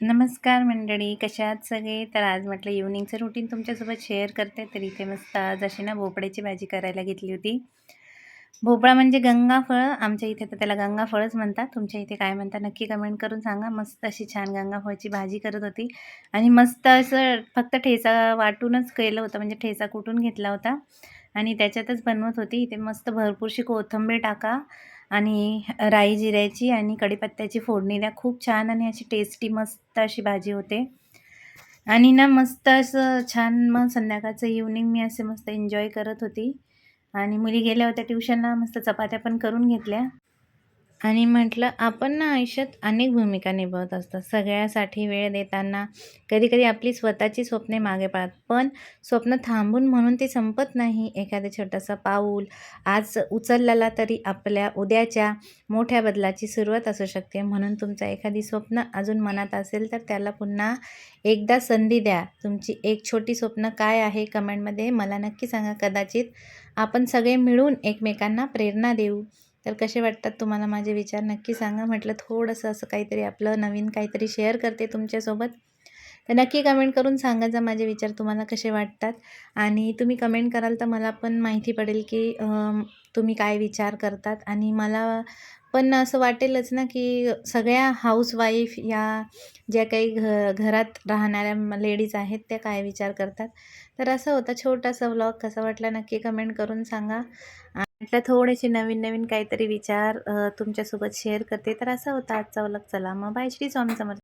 नमस्कार मंडळी, कशा आहात सगळे? तर आज म्हटलं इव्हनिंगचं रुटीन तुमच्यासोबत शेअर करते. तर इथे मस्त आज अशी ना भोपळ्याची भाजी करायला घेतली होती. भोपळा म्हणजे गंगाफळ, आमच्या इथे तर त्याला गंगाफळच म्हणतात. तुमच्या इथे काय म्हणतात नक्की कमेंट करून सांगा. मस्त अशी छान गंगाफळची भाजी करत होती आणि मस्त असं फक्त ठेचा वाटूनच केलं होतं, म्हणजे ठेचा कुटून घेतला होता आणि त्याच्यातच बनवत होती. इथे मस्त भरपूरशी कोथिंबीर टाका आणि राई जिऱ्याची आणि कढीपत्त्याची फोडणी द्या. खूप छान आणि अशी टेस्टी मस्त अशी भाजी होते. आणि ना मस्त असं छान मग संध्याकाळचं इव्हनिंग मी असे मस्त एन्जॉय करत होती आणि मुली गेल्या होत्या ट्युशनला. मस्त चपात्या पण करून घेतल्या. आणि म्हटलं आपण ना आयुष्यात अनेक भूमिका निभावत असतो. सगळ्यासाठी वेळ देताना कधी-कधी आपली स्वतःची स्वप्ने मागे पडतात. पण स्वप्न थांबून म्हणून ते संपत नाही. एखादं छोटंसं पाऊल आज उचललेला तरी आपल्या उद्याच्या मोठ्या बदलाची सुरुवात असू शकते. म्हणून तुमचं एखादी स्वप्न अजून मनात असेल तर त्याला पुन्हा एकदा संधी द्या. तुमची एक छोटी स्वप्न काय आहे कमेंटमध्ये मला नक्की सांगा. कदाचित आपण सगळे मिळून एकमेकांना प्रेरणा देऊ. तर कसे वाटतात तुम्हाला माझे विचार नक्की सांगा. म्हटलं थोडंसं असं काहीतरी आपलं नवीन काहीतरी शेअर करते तुमच्यासोबत. तर नक्की कमेंट करून सांगायचा माझे विचार तुम्हाला कसे वाटतात आणि तुम्ही कमेंट कराल तर मला पण माहिती पडेल की तुम्ही काय विचार करतात आणि मला पण असं वाटेलच ना की सगळ्या हाऊसवाईफ या ज्या काही घरात राहणाऱ्या लेडीज आहेत त्या काय विचार करतात. तर असं होता छोटासा व्लॉग. कसा वाटला नक्की कमेंट करून सांगा. म्हटलं थोडेसे नवीन काहीतरी विचार तुमच्यासोबत शेअर करते. तर असा होता आजचा व्लॉग. चला मग बाय. श्री स्वामी समर्थ.